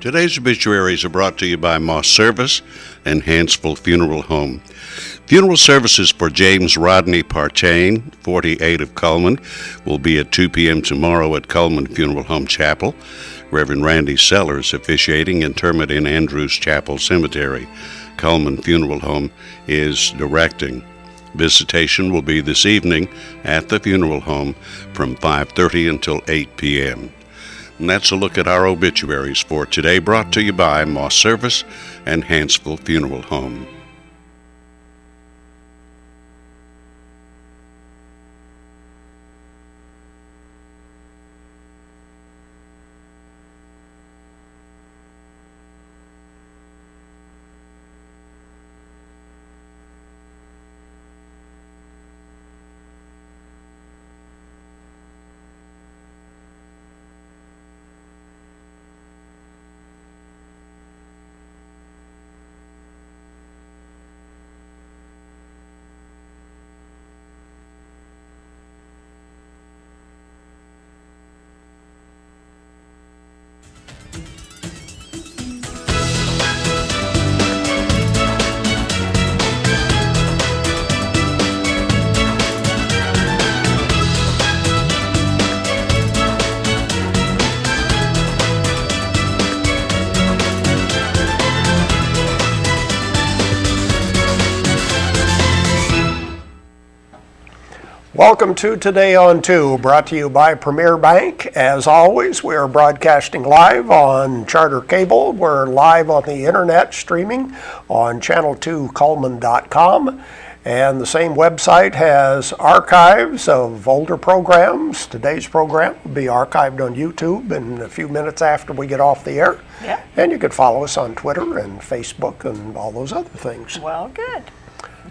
Today's obituaries are brought to you by Moss Service and Hansville Funeral Home. Funeral services for James Rodney Partain, 48 of Cullman, will be at 2 p.m. tomorrow at Cullman Funeral Home Chapel. Reverend Randy Sellers officiating interment in Andrews Chapel Cemetery. Cullman Funeral Home is directing. Visitation will be this evening at the funeral home from 5:30 until 8 p.m. And that's a look at our obituaries for today, brought to you by Moss Service and Hansville Funeral Home. Welcome to Today on 2, brought to you by Premier Bank. As always, we are broadcasting live on Charter Cable. We're live on the internet streaming on channel2cullman.com. And the same website has archives of older programs. Today's program will be archived on YouTube in a few minutes after we get off the air. Yeah. And you can follow us on Twitter and Facebook and all those other things. Well, good.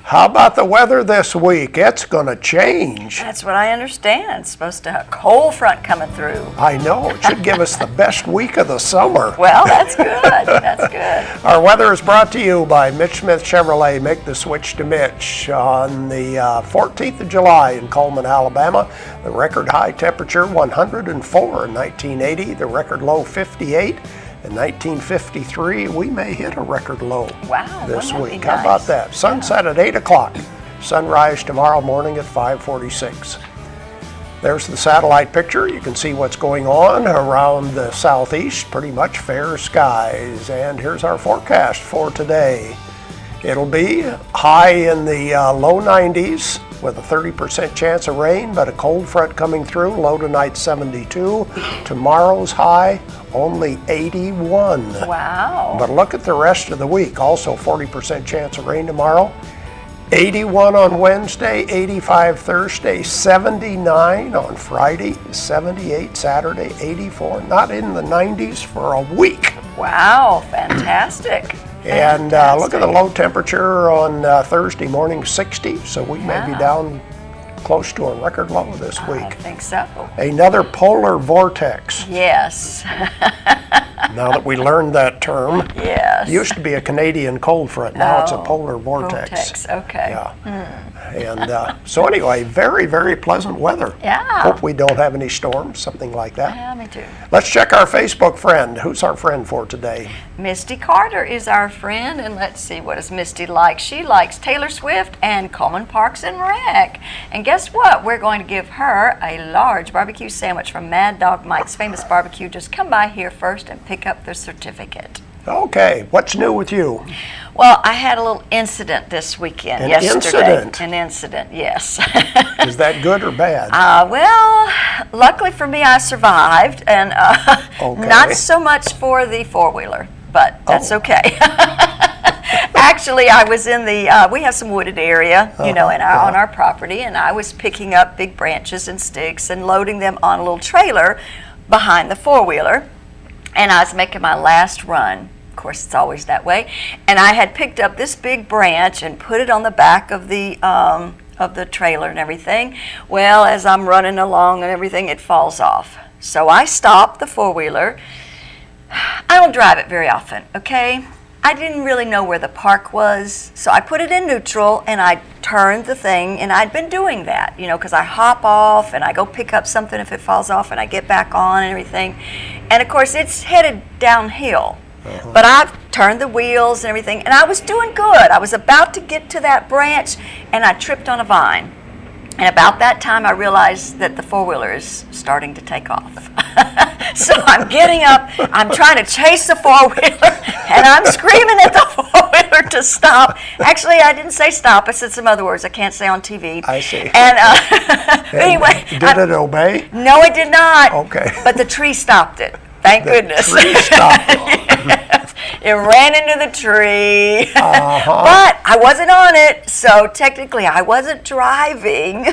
How about the weather this week? It's going to change. That's what I understand. It's supposed to have a cold front coming through. I know. It should give us the best week of the summer. Well, that's good. That's good. Our weather is brought to you by Mitch Smith Chevrolet. Make the switch to Mitch. On the 14th of July in Cullman, Alabama, the record high temperature 104 in 1980, the record low 58. In 1953, we may hit a record low this week. How about that? Sunset at 8 o'clock. Sunrise tomorrow morning at 5:46. There's the satellite picture. You can see what's going on around the southeast. Pretty much fair skies. And here's our forecast for today. It'll be high in the low 90s with a 30% chance of rain, but a cold front coming through. Low tonight 72. Tomorrow's high only 81. Wow. But look at the rest of the week. Also 40% chance of rain tomorrow. 81 on Wednesday, 85 Thursday, 79 on Friday, 78 Saturday, 84. Not in the 90s for a week. Wow, fantastic. And look at the low temperature on Thursday morning, 60. So we may be down close to a record low this week. I think so. Another polar vortex. Yes. Now that we learned that term. Yes. It used to be a Canadian cold front. Now it's a polar vortex. Okay. Yeah. And so anyway, very, very pleasant weather. Yeah. Hope we don't have any storms, something like that. Yeah, me too. Let's check our Facebook friend. Who's our friend for today? Misty Carter is our friend, and let's see, what does Misty like? She likes Taylor Swift and Coleman Parks and Rec. And guess what? We're going to give her a large barbecue sandwich from Mad Dog Mike's Famous Barbecue. Just come by here first and pick up the certificate. Okay, what's new with you? Well, I had a little incident this weekend, yesterday. An incident, yes. Is that good or bad? Well, luckily for me, I survived, and not so much for the four-wheeler, but that's okay. Actually, I was in the, we have some wooded area, on our property, and I was picking up big branches and sticks and loading them on a little trailer behind the four-wheeler, and I was making my last run. Of course, it's always that way. And I had picked up this big branch and put it on the back of the trailer and everything. Well, as I'm running along and everything, it falls off. So I stopped the four-wheeler. I don't drive it very often, okay? I didn't really know where the park was, so I put it in neutral and I turned the thing, and I'd been doing that, because I hop off and I go pick up something if it falls off and I get back on and everything. And of course it's headed downhill. But I've turned the wheels and everything, and I was doing good. I was about to get to that branch, and I tripped on a vine. And about that time, I realized that the four-wheeler is starting to take off. So I'm getting up, I'm trying to chase the four-wheeler, and I'm screaming at the four-wheeler to stop. Actually, I didn't say stop. I said some other words I can't say on TV. I see. And anyway. Did it obey? No, it did not. Okay. But the tree stopped it. Thank goodness. Tree stopped it. Yes. It ran into the tree. Uh-huh. But I wasn't on it, so technically I wasn't driving.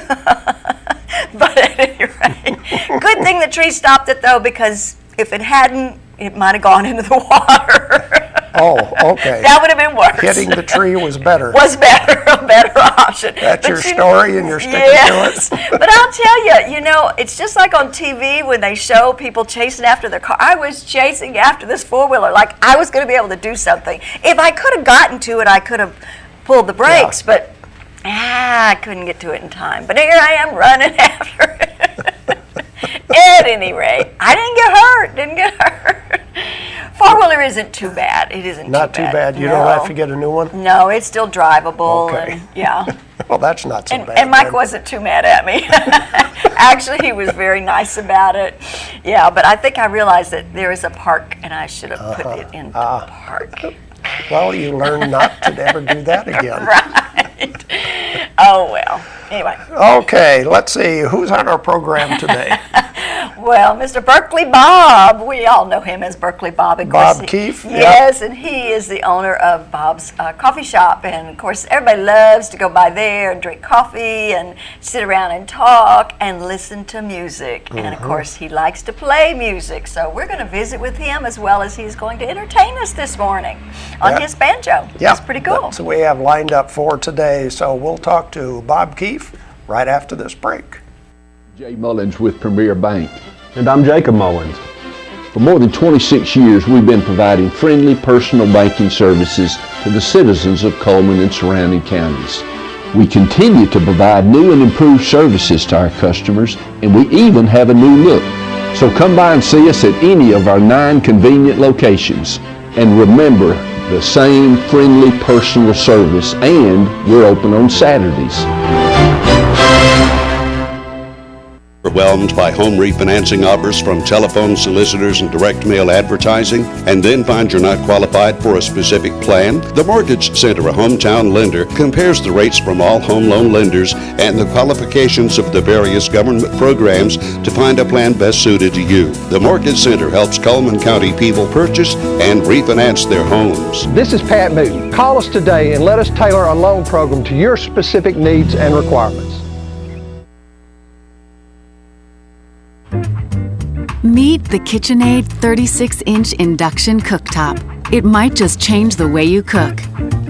But at any rate, good thing the tree stopped it, though, because if it hadn't, it might have gone into the water. Oh, okay. That would have been worse. Hitting the tree was better. Was better, a better option. That's your story, and you're sticking yes. to it? But I'll tell you, it's just like on TV when they show people chasing after their car. I was chasing after this four-wheeler like I was going to be able to do something. If I could have gotten to it, I could have pulled the brakes, but I couldn't get to it in time. But here I am running after it. At any rate, I didn't get hurt. Four-wheeler isn't too bad. It isn't Not too bad. too bad. You No. don't have to get a new one? No, it's still drivable. Okay. And, yeah. Well, that's not so bad. And Mike then. wasn't too mad at me. Actually, he was very nice about it. Yeah, but I think I realized that there is a park, and I should have put it in the park. Well, you learn not to ever do that again. Right. Oh, well. Anyway. Okay, let's see. Who's on our program today? Well, Mr. Berkeley Bob, we all know him as Berkeley Bob. Of course, Bob Keefe? Yes, and he is the owner of Bob's Coffee Shop. And, of course, everybody loves to go by there and drink coffee and sit around and talk and listen to music. Mm-hmm. And, of course, he likes to play music. So we're going to visit with him as well as he's going to entertain us this morning on his banjo. Yeah, It's pretty cool. That's what we have lined up for today. So we'll talk to Bob Keefe right after this break. Jay Mullins with Premier Bank. And I'm Jacob Mullins. For more than 26 years, we've been providing friendly personal banking services to the citizens of Coleman and surrounding counties. We continue to provide new and improved services to our customers, and we even have a new look. So come by and see us at any of our 9 convenient locations. And remember, the same friendly personal service, and we're open on Saturdays. Overwhelmed by home refinancing offers from telephone solicitors and direct mail advertising, and then find you're not qualified for a specific plan? The Mortgage Center, a hometown lender, compares the rates from all home loan lenders and the qualifications of the various government programs to find a plan best suited to you. The Mortgage Center helps Coleman County people purchase and refinance their homes. This is Pat Newton. Call us today and let us tailor a loan program to your specific needs and requirements. Meet the KitchenAid 36-inch induction cooktop. It might just change the way you cook.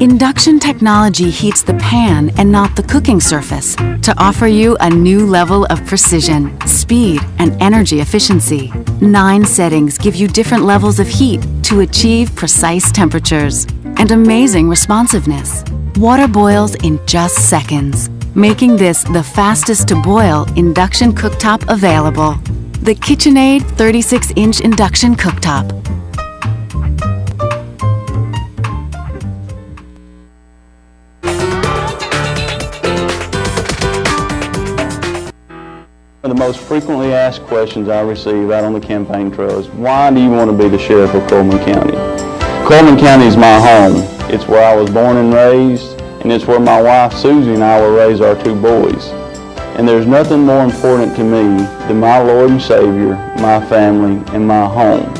Induction technology heats the pan and not the cooking surface to offer you a new level of precision, speed, and energy efficiency. 9 settings give you different levels of heat to achieve precise temperatures and amazing responsiveness. Water boils in just seconds, making this the fastest to boil induction cooktop available. The KitchenAid 36-inch induction cooktop. One of the most frequently asked questions I receive out on the campaign trail is, why do you want to be the sheriff of Coleman County? Coleman County is my home. It's where I was born and raised, and it's where my wife Susie and I will raise our 2 boys. And there's nothing more important to me than my Lord and Savior, my family, and my home.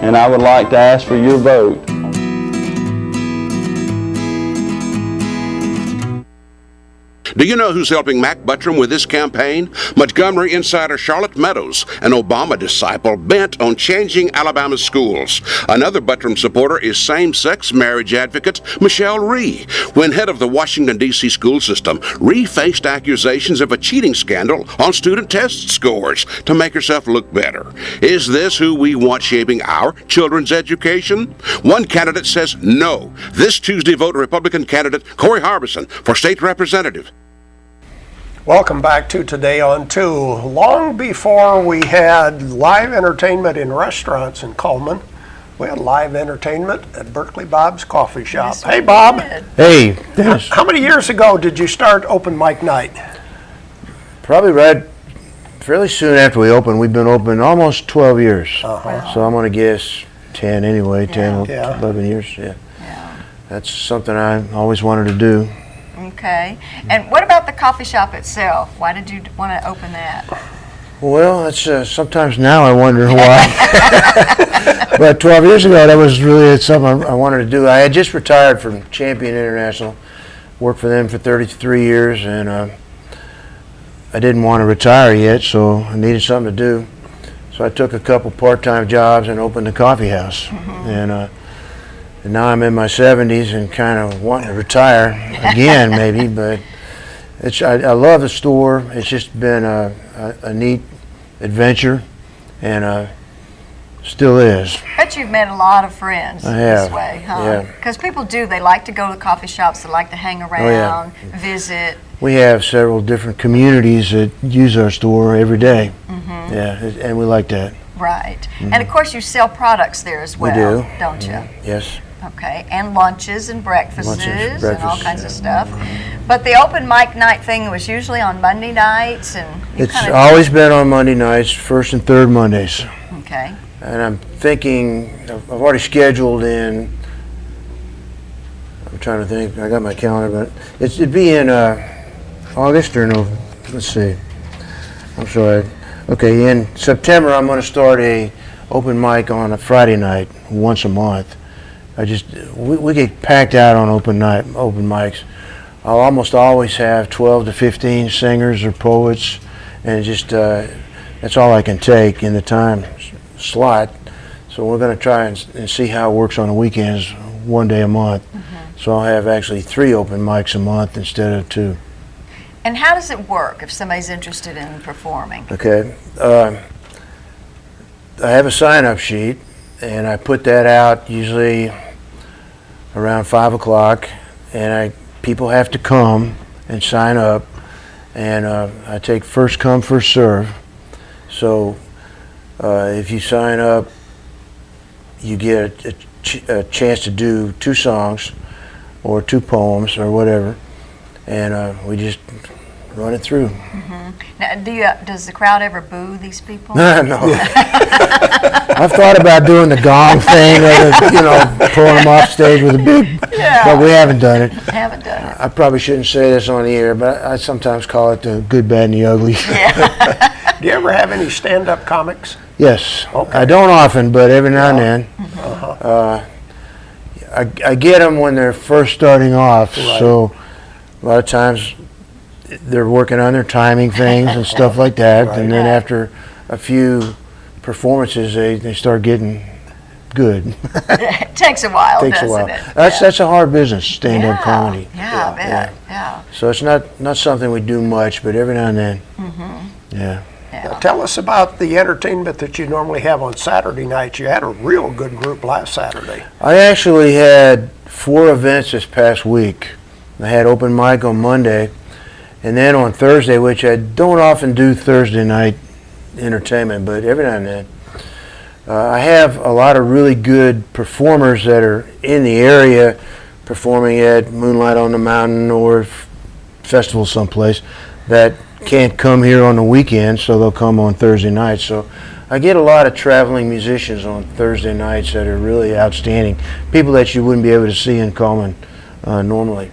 And I would like to ask for your vote. Do you know who's helping Mac Buttram with this campaign? Montgomery insider Charlotte Meadows, an Obama disciple bent on changing Alabama's schools. Another Buttram supporter is same-sex marriage advocate Michelle Rhee. When head of the Washington, D.C. school system, Rhee faced accusations of a cheating scandal on student test scores to make herself look better. Is this who we want shaping our children's education? One candidate says no. This Tuesday, vote Republican candidate Corey Harbison for state representative. Welcome back to Today on 2. Long before we had live entertainment in restaurants in Coleman, we had live entertainment at Berkeley Bob's coffee shop. Yes, hey, Bob. Hey, Dennis. How many years ago did you start open mic night? Probably right fairly soon after we opened. We've been open almost 12 years. Uh-huh. So I'm going to guess 10 anyway, 10, Yeah. 11 years. Yeah. That's something I always wanted to do. Okay. And what about the coffee shop itself? Why did you want to open that? Well, that's sometimes now I wonder why. But 12 years ago, that was really something I wanted to do. I had just retired from Champion International, worked for them for 33 years, and I didn't want to retire yet, so I needed something to do. So I took a couple part-time jobs and opened a coffee house. Mm-hmm. And now I'm in my 70s and kind of wanting to retire again, maybe. But I love the store. It's just been a neat adventure, and still is. Bet you've met a lot of friends I have. this way, huh? Yeah. Because people do. They like to go to coffee shops. They like to hang around, visit. We have several different communities that use our store every day. Mm-hmm. Yeah, and we like that. Right. Mm-hmm. And of course you sell products there as well, we do. Don't you? Yes. Okay, and lunches and breakfasts and all kinds of stuff. But the open mic night thing was usually on Monday nights, and it's always been on Monday nights, first and third Mondays. Okay. And I'm thinking, I've already scheduled in, I'm trying to think, I got my calendar, but it'd be in August or no, let's see, I'm sorry. Okay, in September I'm going to start a open mic on a Friday night once a month. We get packed out on open mics. I'll almost always have 12 to 15 singers or poets, and just that's all I can take in the time slot. So we're going to try and see how it works on the weekends, one day a month. Mm-hmm. So I'll have actually 3 open mics a month instead of 2. And how does it work if somebody's interested in performing? Okay, I have a sign-up sheet, and I put that out usually around 5 o'clock, and people have to come and sign up, and I take first come, first serve. So if you sign up, you get a chance to do 2 songs or 2 poems or whatever, and we just run it through. Mm-hmm. Now, does the crowd ever boo these people? No. I've thought about doing the gong thing, or pulling them off stage with a big, but we haven't done it. I probably shouldn't say this on the air, but I sometimes call it the good, bad, and the ugly. Yeah. Do you ever have any stand-up comics? Yes. Okay. I don't often, but every now and then. Uh-huh. I get them when they're first starting off, Right. so a lot of times they're working on their timing things and stuff like that, Right. and then after a few performances, they start getting good. It takes a while, doesn't it? That's a hard business, stand-up comedy. Yeah, I bet. Yeah. So it's not something we do much, but every now and then. Mm-hmm. Yeah. Now, tell us about the entertainment that you normally have on Saturday nights. You had a real good group last Saturday. I actually had 4 events this past week. I had open mic on Monday, and then on Thursday, which I don't often do Thursday night entertainment, but every now and then. I have a lot of really good performers that are in the area performing at Moonlight on the Mountain or festival someplace that can't come here on the weekend, so they'll come on Thursday night. So I get a lot of traveling musicians on Thursday nights that are really outstanding, people that you wouldn't be able to see in Coleman normally.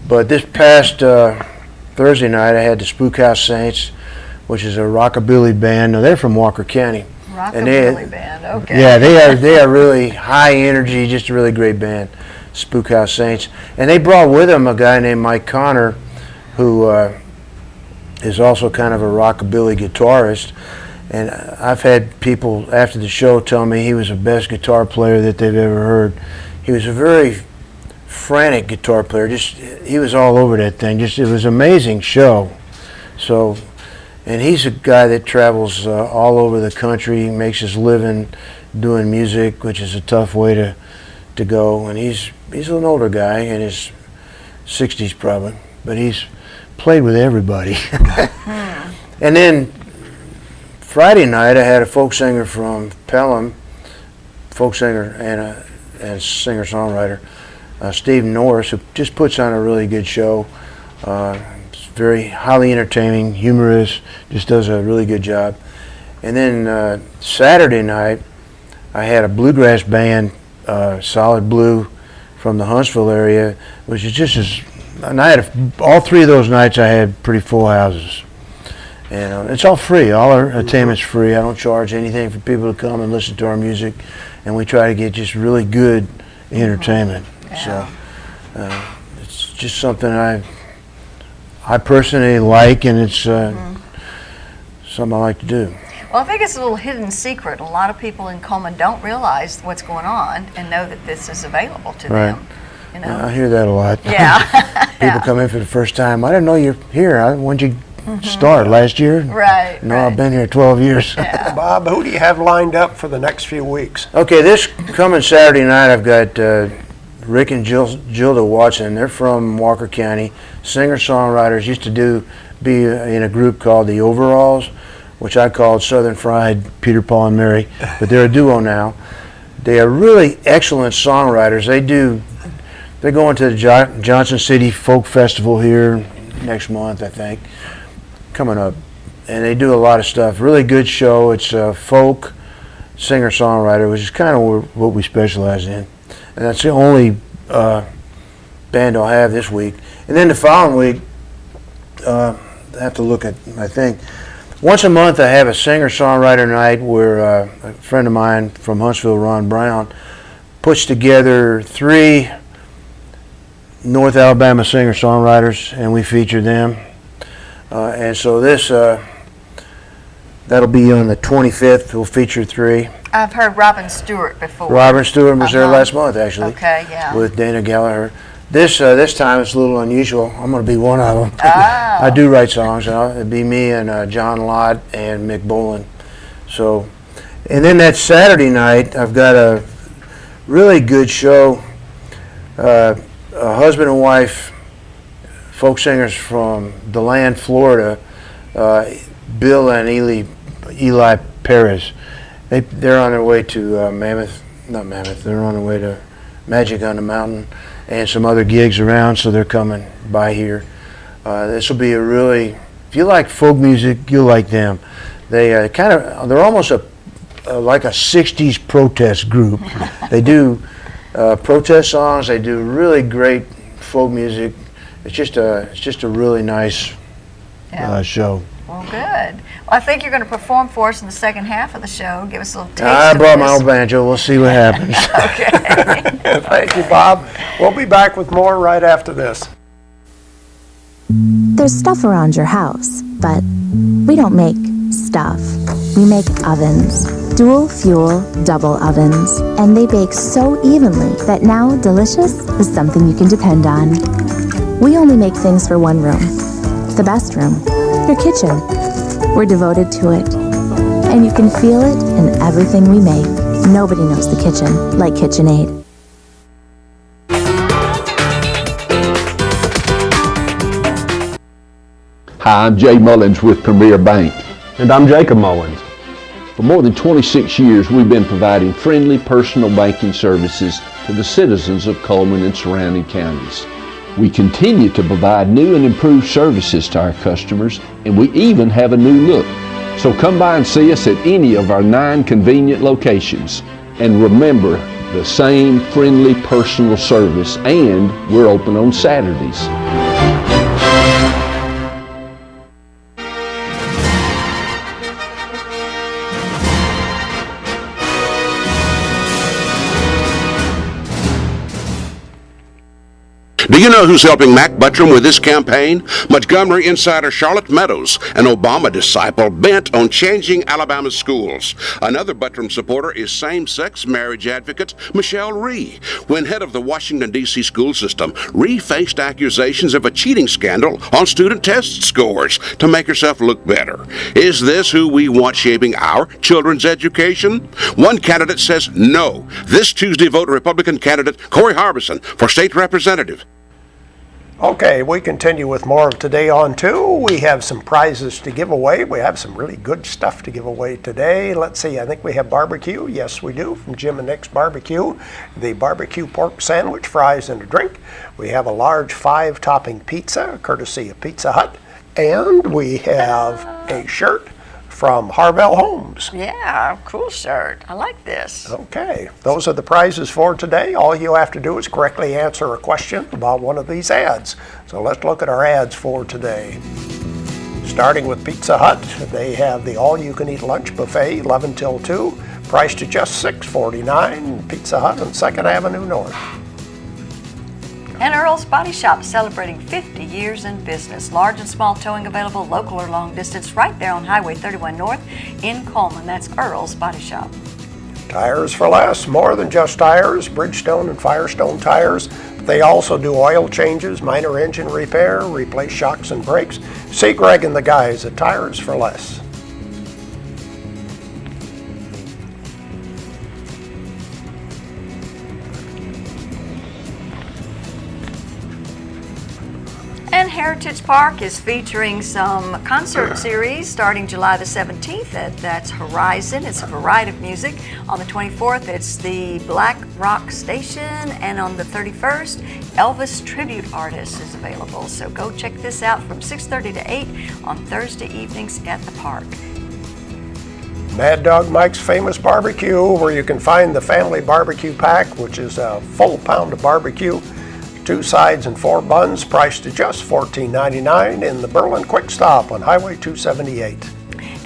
But this past Thursday night, I had the Spookhouse Saints, which is a rockabilly band. Now, they're from Walker County. Rockabilly band, okay. Yeah, they are really high energy, just a really great band, Spookhouse Saints. And they brought with them a guy named Mike Connor, who is also kind of a rockabilly guitarist. And I've had people after the show tell me he was the best guitar player that they've ever heard. He was a very frantic guitar player. He was all over that thing. It was an amazing show. So, and he's a guy that travels all over the country, makes his living doing music, which is a tough way to go. And he's an older guy in his 60s probably, but he's played with everybody. And then Friday night, I had a folk singer from Pelham, folk singer and singer-songwriter, Steve Norris, who just puts on a really good show. It's very highly entertaining, humorous, just does a really good job. And then Saturday night, I had a bluegrass band, Solid Blue, from the Huntsville area, which is just and I had all 3 of those nights I had pretty full houses. And it's all free. All our entertainment's free. I don't charge anything for people to come and listen to our music, and we try to get just really good entertainment. Yeah. So it's just something I personally like, and it's something I like to do. Well, I think it's a little hidden secret. A lot of people in Coleman don't realize what's going on and know that this is available to them. You know? I hear that a lot. Yeah. People come in for the first time. I didn't know you're here. When'd you start? Last year? Right. No, I've been here 12 years. Yeah. Bob, who do you have lined up for the next few weeks? Okay, this coming Saturday night, I've got Rick and Gilda Watson. They're from Walker County, singer-songwriters. Used to be in a group called the Overalls, which I called Southern Fried Peter, Paul, and Mary, but they're a duo now. They are really excellent songwriters. They're going to the Johnson City Folk Festival here next month, I think, coming up. And they do a lot of stuff. Really good show. It's folk, singer-songwriter, which is kind of what we specialize in. And that's the only band I'll have this week. And then the following week, I have to look at, I think, once a month I have a singer-songwriter night where a friend of mine from Huntsville, Ron Brown, puts together 3 North Alabama singer-songwriters, and we feature them. And so this, that'll be on the 25th. We'll feature 3. I've heard Robin Stewart before. Robin Stewart was there last month, actually. Okay, yeah. With Dana Gallagher. This time it's a little unusual. I'm going to be one of them. Oh. I do write songs. It'll be me and John Lott and Mick Boland. So, and then that Saturday night, I've got a really good show. A husband and wife, folk singers from DeLand, Florida, Bill and Eli Perez. They're on their way to they're on their way to Magic on the Mountain and some other gigs around, so they're coming by here. This will be if you like folk music, you'll like them. They're almost like a 60s protest group. They do protest songs. They do really great folk music. It's just a really nice show. Well, good. Well, I think you're going to perform for us in the second half of the show. Give us a little taste I of brought this. my old banjo. We'll see what happens. Okay. Thank you, Bob. We'll be back with more right after this. There's stuff around your house, but we don't make stuff. We make ovens. Dual fuel, double ovens. And they bake so evenly that now delicious is something you can depend on. We only make things for one room. The best room. Your kitchen. We're devoted to it. And you can feel it in everything we make. Nobody knows the kitchen like KitchenAid. Hi, I'm Jay Mullins with Premier Bank. And I'm Jacob Mullins. For more than 26 years, we've been providing friendly personal banking services to the citizens of Coleman and surrounding counties. We continue to provide new and improved services to our customers, and we even have a new look. So come by and see us at any of our 9 convenient locations. And remember, the same friendly personal service, and we're open on Saturdays. Do you know who's helping Mac Buttram with this campaign? Montgomery insider Charlotte Meadows, an Obama disciple bent on changing Alabama's schools. Another Buttram supporter is same-sex marriage advocate Michelle Rhee. When head of the Washington, D.C. school system, Rhee faced accusations of a cheating scandal on student test scores to make herself look better. Is this who we want shaping our children's education? One candidate says no. This Tuesday, vote Republican candidate Corey Harbison for state representative. Okay, we continue with more of Today on 2. We have some prizes to give away. We have some really good stuff to give away today. Let's see, I think we have barbecue. Yes, we do, from Jim and Nick's Barbecue. The barbecue pork sandwich, fries, and a drink. We have a large 5-topping pizza, courtesy of Pizza Hut. And we have a shirt from Harvell Homes. Yeah, cool shirt. I like this. Okay, those are the prizes for today. All you have to do is correctly answer a question about one of these ads. So let's look at our ads for today. Starting with Pizza Hut, they have the all-you-can-eat lunch buffet, 11 till 2, priced at just $6.49. Pizza Hut on 2nd Avenue North. And Earl's Body Shop celebrating 50 years in business. Large and small towing available, local or long distance, right there on Highway 31 North in Coleman. That's Earl's Body Shop. Tires for less, more than just tires. Bridgestone and Firestone tires. They also do oil changes, minor engine repair, replace shocks and brakes. See Greg and the guys at Tires for Less. And Heritage Park is featuring some concert series starting July the 17th. That's Horizon. It's a variety of music. On the 24th, it's the Black Rock Station. And on the 31st, Elvis Tribute Artist is available. So go check this out from 6:30 to 8 on Thursday evenings at the park. Mad Dog Mike's Famous Barbecue, where you can find the family barbecue pack, which is a full pound of barbecue, 2 sides and 4 buns, priced at just $14.99 in the Berlin Quick Stop on Highway 278.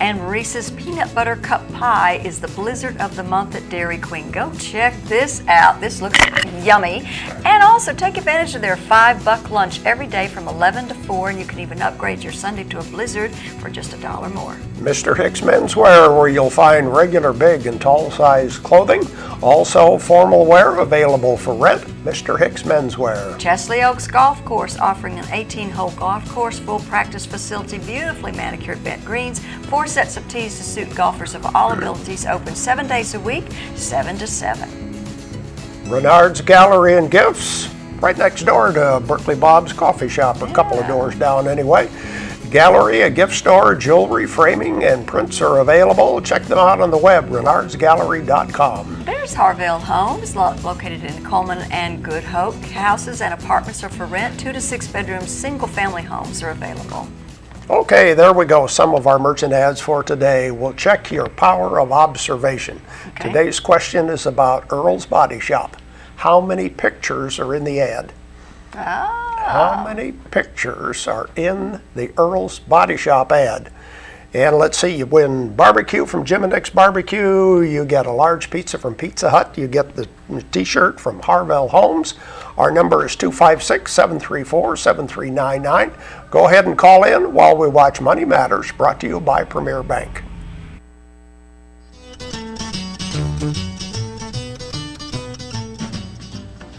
And Reese's Peanut Butter Cup Pie is the blizzard of the month at Dairy Queen. Go check this out. This looks yummy. And also take advantage of their $5 lunch every day from 11 to 4, and you can even upgrade your Sunday to a blizzard for just $1 more. Mr. Hicks Menswear, where you'll find regular, big, and tall size clothing. Also formal wear available for rent. Mr. Hicks Menswear. Chesley Oaks Golf Course offering an 18-hole golf course, full practice facility, beautifully manicured bent greens, 4 sets of tees to suit golfers of all abilities, open 7 days a week, 7 to 7. Renard's Gallery and Gifts, right next door to Berkeley Bob's coffee shop, a couple of doors down anyway. Gallery, a gift store, jewelry, framing, and prints are available. Check them out on the web, renardsgallery.com. There's Harvell Homes, located in Coleman and Good Hope. Houses and apartments are for rent. 2 to 6 bedrooms, single-family homes are available. Okay, there we go. Some of our merchant ads for today. We'll check your power of observation. Okay. Today's question is about Earl's Body Shop. How many pictures are in the ad? How many pictures are in the Earl's Body Shop ad? And let's see, you win barbecue from Jim and Nick's Barbecue, you get a large pizza from Pizza Hut, you get the t-shirt from Harvell Homes. Our number is 256-734-7399. Go ahead and call in while we watch Money Matters, brought to you by Premier Bank.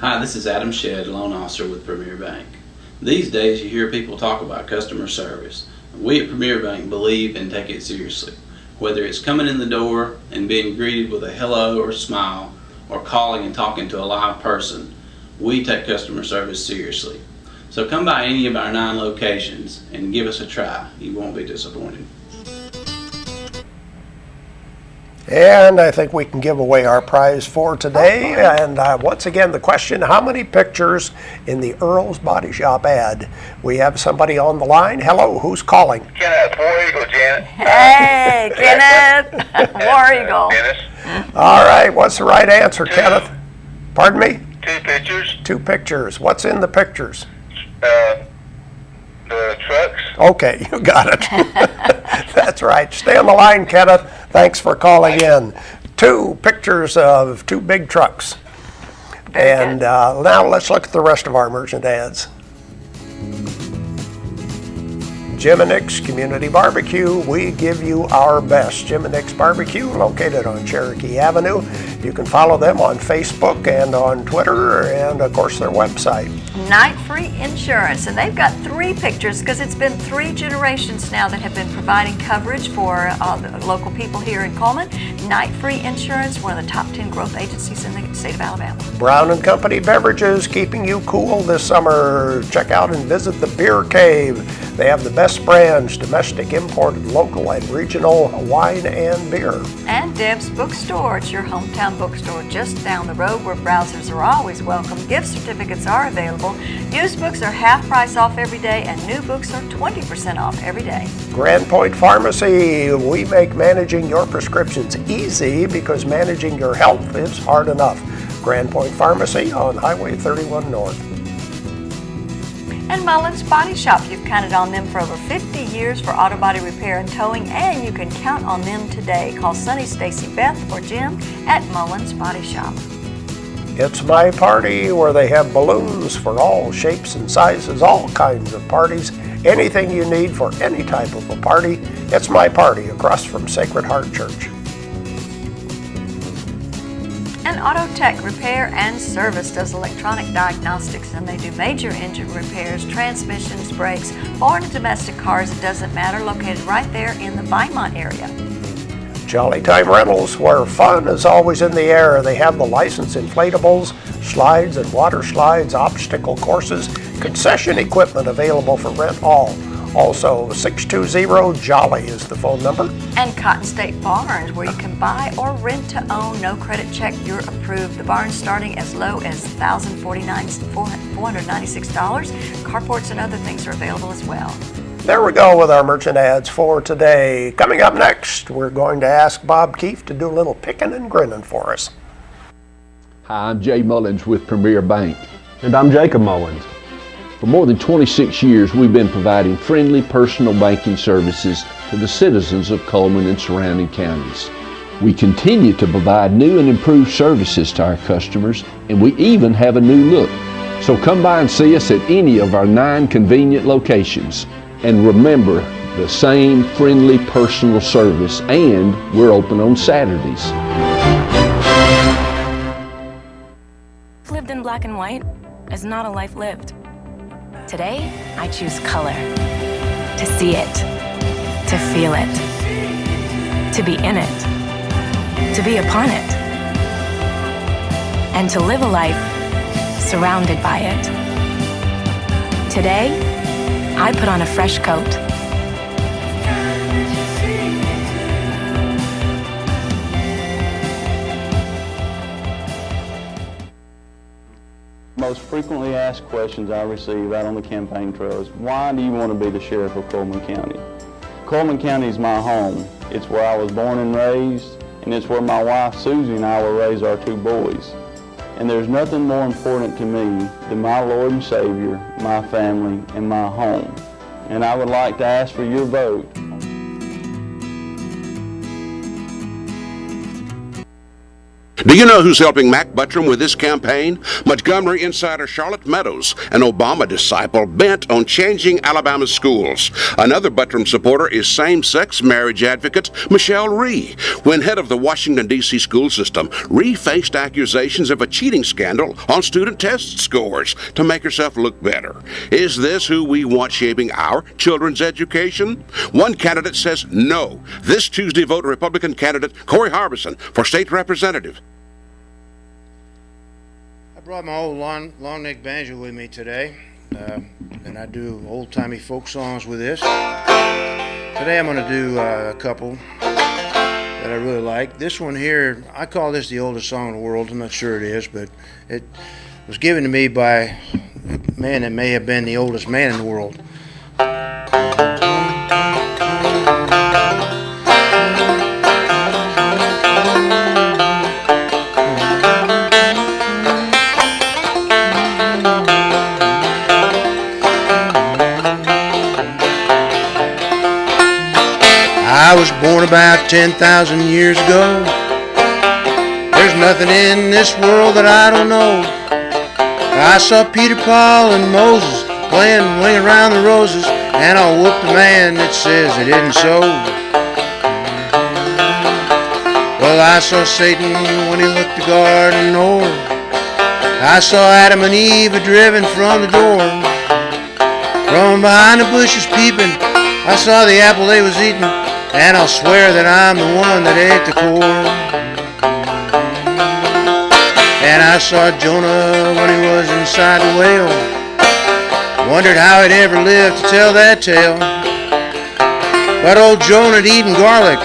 Hi, this is Adam Shedd, loan officer with Premier Bank. These days you hear people talk about customer service. We at Premier Bank believe and take it seriously. Whether it's coming in the door and being greeted with a hello or smile, or calling and talking to a live person, we take customer service seriously. So come by any of our 9 locations and give us a try. You won't be disappointed. And I think we can give away our prize for today. And once again, the question, how many pictures in the Earl's Body Shop ad? We have somebody on the line. Hello, who's calling? Kenneth, War Eagle, Janet. Hey, Kenneth. War Eagle. Dennis. All right, what's the right answer, Kenneth? Pardon me? 2 pictures. 2 pictures. What's in the pictures? The trucks. Okay, you got it. That's right. Stay on the line, Kenneth. Thanks for calling in. 2 pictures of 2 big trucks. And now let's look at the rest of our merchant ads. Jim and Nick's Community Barbecue, we give you our best. Jim and Nick's Barbecue, located on Cherokee Avenue. You can follow them on Facebook and on Twitter, and of course their website. Night Free Insurance, and they've got 3 pictures because it's been 3 generations now that have been providing coverage for the local people here in Coleman. Night Free Insurance, one of the top 10 growth agencies in the state of Alabama. Brown and Company Beverages, keeping you cool this summer. Check out and visit the Beer Cave. They have the best brands, domestic, imported, local, and regional wine and beer. And Deb's Bookstore, it's your hometown bookstore just down the road where browsers are always welcome. Gift certificates are available. Used books are half price off every day, and new books are 20% off every day. Grand Point Pharmacy, we make managing your prescriptions easy because managing your health is hard enough. Grand Point Pharmacy on Highway 31 North. And Mullins Body Shop, you've counted on them for over 50 years for auto body repair and towing, and you can count on them today. Call Sunny, Stacy, Beth, or Jim at Mullins Body Shop. It's My Party, where they have balloons for all shapes and sizes, all kinds of parties, anything you need for any type of a party. It's My Party across from Sacred Heart Church. And Auto Tech Repair and Service does electronic diagnostics, and they do major engine repairs, transmissions, brakes, foreign and domestic cars, it doesn't matter, located right there in the Vinemont area. Jolly Time Rentals, where fun is always in the air. They have the licensed inflatables, slides and water slides, obstacle courses, concession equipment available for rent all. Also, 620-JOLLY is the phone number. And Cotton State Barns, where you can buy or rent to own, no credit check, you're approved. The barns starting as low as $496. Carports and other things are available as well. There we go with our merchant ads for today. Coming up next, we're going to ask Bob Keefe to do a little picking and grinning for us. Hi, I'm Jay Mullins with Premier Bank. And I'm Jacob Mullins. For more than 26 years, we've been providing friendly personal banking services to the citizens of Coleman and surrounding counties. We continue to provide new and improved services to our customers, and we even have a new look. So come by and see us at any of our 9 convenient locations. And remember, the same friendly personal service, and we're open on Saturdays. Lived in black and white is not a life lived. Today, I choose color. To see it, to feel it, to be in it, to be upon it, and to live a life surrounded by it. Today, I put on a fresh coat. Most frequently asked questions I receive out on the campaign trail is, why do you want to be the sheriff of Coleman County? Coleman County is my home. It's where I was born and raised, and it's where my wife Susie and I will raise our 2 boys. And there's nothing more important to me than my Lord and Savior, my family, and my home. And I would like to ask for your vote. Do you know who's helping Mac Buttram with this campaign? Montgomery insider Charlotte Meadows, an Obama disciple bent on changing Alabama's schools. Another Buttram supporter is same-sex marriage advocate Michelle Rhee. When head of the Washington, D.C. school system, Rhee faced accusations of a cheating scandal on student test scores to make herself look better. Is this who we want shaping our children's education? One candidate says no. This Tuesday, vote Republican candidate Corey Harbison for state representative. I brought my old long neck banjo with me today, and I do old-timey folk songs with this. Today I'm going to do a couple that I really like. This one here, I call this the oldest song in the world. I'm not sure it is, but it was given to me by a man that may have been the oldest man in the world. I was born about 10,000 years ago. There's nothing in this world that I don't know. I saw Peter, Paul, and Moses playing Ring Around the Roses, and I'll whoop the man that says it isn't so. Well, I saw Satan when he looked the garden o'er. I saw Adam and Eve driven from the door. From behind the bushes peeping, I saw the apple they was eating, and I'll swear that I'm the one that ate the core. And I saw Jonah when he was inside the whale. Wondered how he'd ever live to tell that tale. But old Jonah had eaten garlic,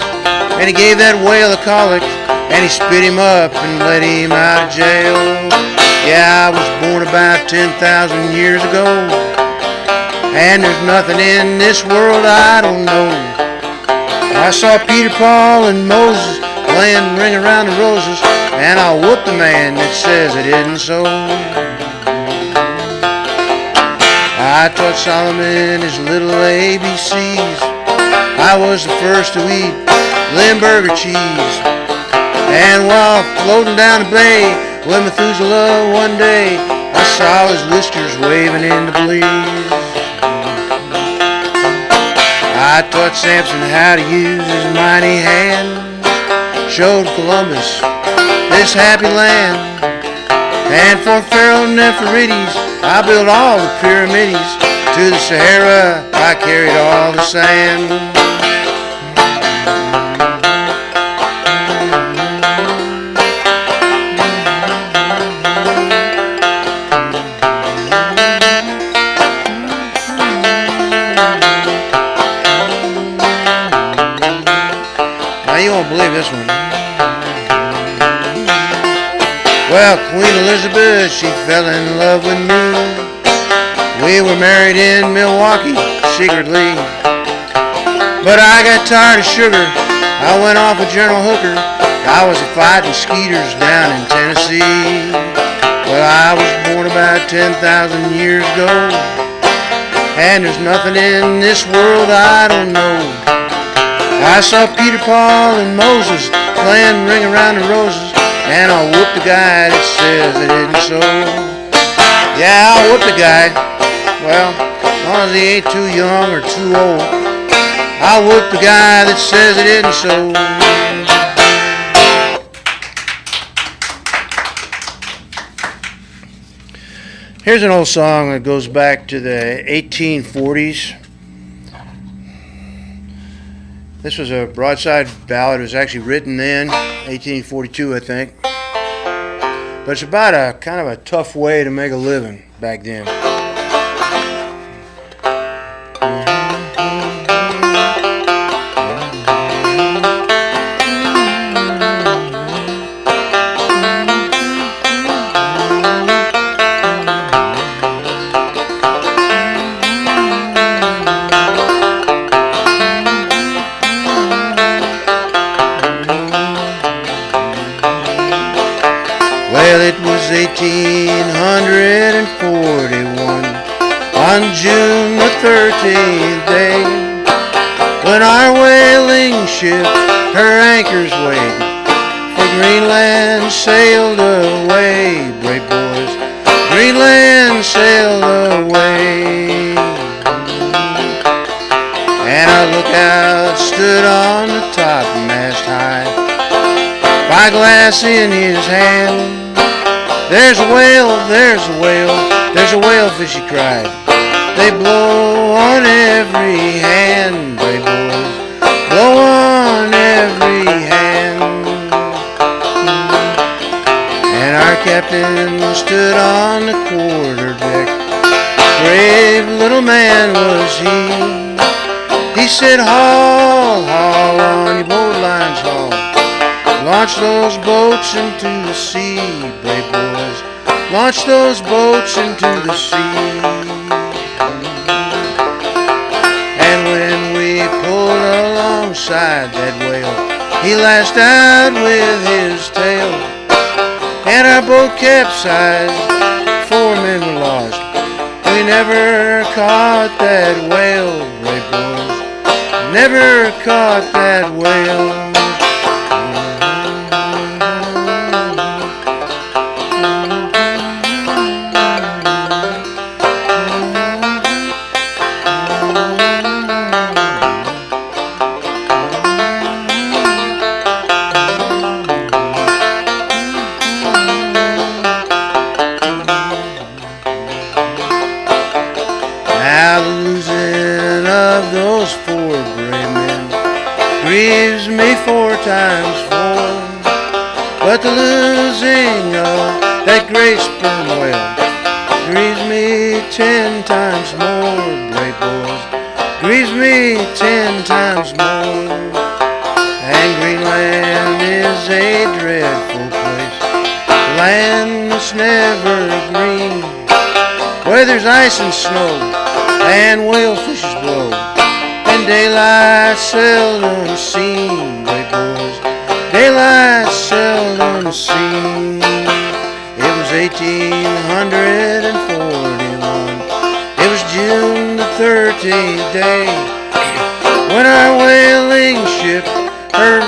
and he gave that whale a colic, and he spit him up and let him out of jail. Yeah, I was born about 10,000 years ago, and there's nothing in this world I don't know. I saw Peter, Paul, and Moses playing Ring Around the Roses, and I'll whoop the man that says it isn't so. I taught Solomon his little ABCs. I was the first to eat Limburger cheese. And while floating down the bay with Methuselah one day, I saw his whiskers waving in the breeze. I taught Samson how to use his mighty hand, showed Columbus this happy land. And for Pharaoh Nepherites, I built all the pyramids. To the Sahara, I carried all the sand. Now you won't believe this one. Well, Queen Elizabeth, she fell in love with me. We were married in Milwaukee, secretly. But I got tired of sugar, I went off with General Hooker. I was fighting skeeters down in Tennessee. Well, I was born about 10,000 years ago, and there's nothing in this world I don't know. I saw Peter, Paul, and Moses playing Ring Around the Roses, and I'll whoop the guy that says it isn't so. Yeah, I'll whoop the guy. Well, as long as he ain't too young or too old, I'll whoop the guy that says it isn't so. Here's an old song that goes back to the 1840s. This was a broadside ballad. It was actually written then, 1842, I think. But it's about a kind of a tough way to make a living back then. Well, it was 1841 on June the 13th day, when our whaling ship her anchors weighed for Greenland sailed away. Brave boys, Greenland sailed away. And our lookout stood on the topmast high, spyglass in his hand. There's a whale, there's a whale, there's a whalefish, he cried. They blow on every hand, brave boys, blow on every hand. And our captain stood on the quarterdeck, brave little man was he. He said, haul, haul on your boat lines, haul. Launch those boats into the sea, brave boys. Launch those boats into the sea. And when we pulled alongside that whale, he lashed out with his tail. And our boat capsized, 4 men were lost. We never caught that whale, brave boys. Never caught that whale. But the losing of that great sperm whale grieves me 10 times more, brave boys, grieves me 10 times more. And Greenland is a dreadful place, land that's never green, where there's ice and snow, and whale fishes blow, and daylight seldom seen, brave boys, daylight seldom seen. It was 1841, it was June the 13th day, when our whaling ship, her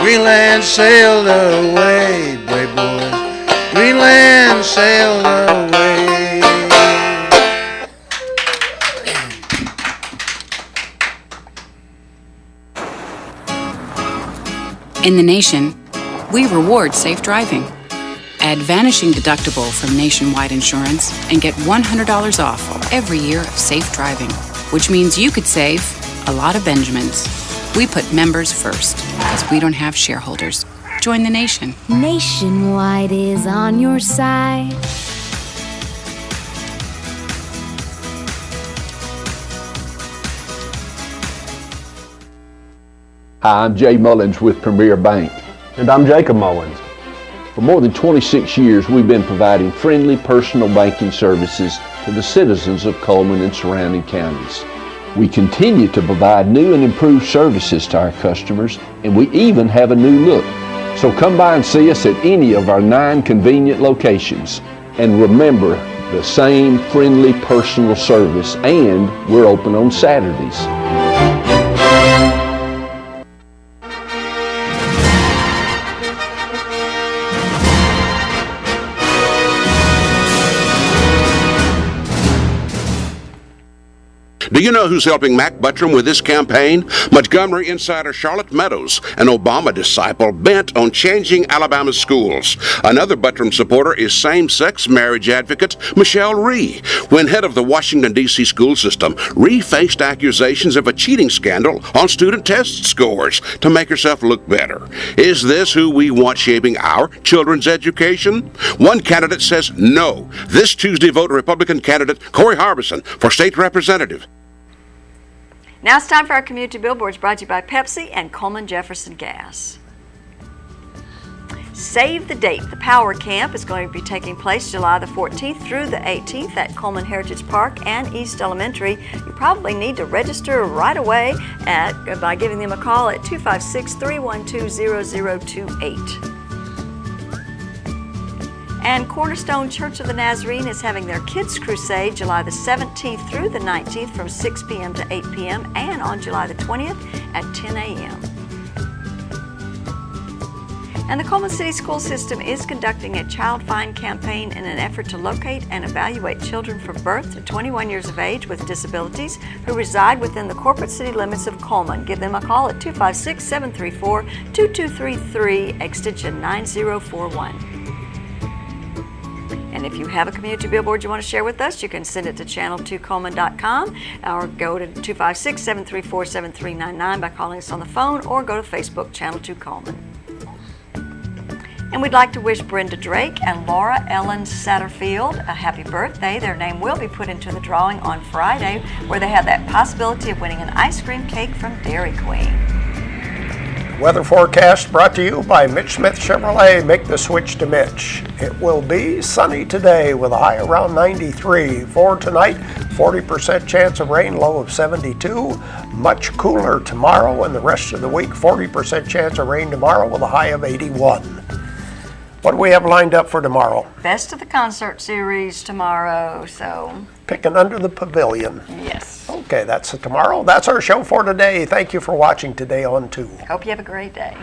Greenland sailed away, brave boys, Greenland sailed away. In the nation, we reward safe driving. Add Vanishing Deductible from Nationwide Insurance and get $100 off every year of safe driving, which means you could save a lot of Benjamins. We put members first because we don't have shareholders. Join the nation. Nationwide is on your side. Hi, I'm Jay Mullins with Premier Bank. And I'm Jacob Mullins. For more than 26 years, we've been providing friendly personal banking services to the citizens of Coleman and surrounding counties. We continue to provide new and improved services to our customers, and we even have a new look. So come by and see us at any of our 9 convenient locations. And remember, the same friendly personal service, and we're open on Saturdays. Do you know who's helping Mac Buttram with this campaign? Montgomery insider Charlotte Meadows, an Obama disciple bent on changing Alabama's schools. Another Buttram supporter is same-sex marriage advocate Michelle Rhee. When head of the Washington, D.C. school system, Rhee faced accusations of a cheating scandal on student test scores to make herself look better. Is this who we want shaping our children's education? One candidate says no. This Tuesday, vote Republican candidate Corey Harbison for state representative. Now it's time for our community billboards, brought to you by Pepsi and Coleman Jefferson Gas. Save the date. The Power Camp is going to be taking place July the 14th through the 18th at Coleman Heritage Park and East Elementary. You probably need to register right away by giving them a call at 256-312-0028. And Cornerstone Church of the Nazarene is having their Kids Crusade July the 17th through the 19th from 6 p.m. to 8 p.m. and on July the 20th at 10 a.m. And the Coleman City School System is conducting a Child Find campaign in an effort to locate and evaluate children from birth to 21 years of age with disabilities who reside within the corporate city limits of Coleman. Give them a call at 256-734-2233, extension 9041. And if you have a community billboard you want to share with us, you can send it to channel2coleman.com or go to 256-734-7399 by calling us on the phone, or go to Facebook, Channel 2 Coleman. And we'd like to wish Brenda Drake and Laura Ellen Satterfield a happy birthday. Their name will be put into the drawing on Friday, where they have that possibility of winning an ice cream cake from Dairy Queen. Weather forecast brought to you by Mitch Smith Chevrolet. Make the switch to Mitch. It will be sunny today with a high around 93. For tonight, 40% chance of rain, low of 72. Much cooler tomorrow, and the rest of the week, 40% chance of rain tomorrow with a high of 81. What do we have lined up for tomorrow? Best of the concert series tomorrow, so... Picking Under the Pavilion. Yes. Okay, that's tomorrow. That's our show for today. Thank you for watching today on 2. Hope you have a great day.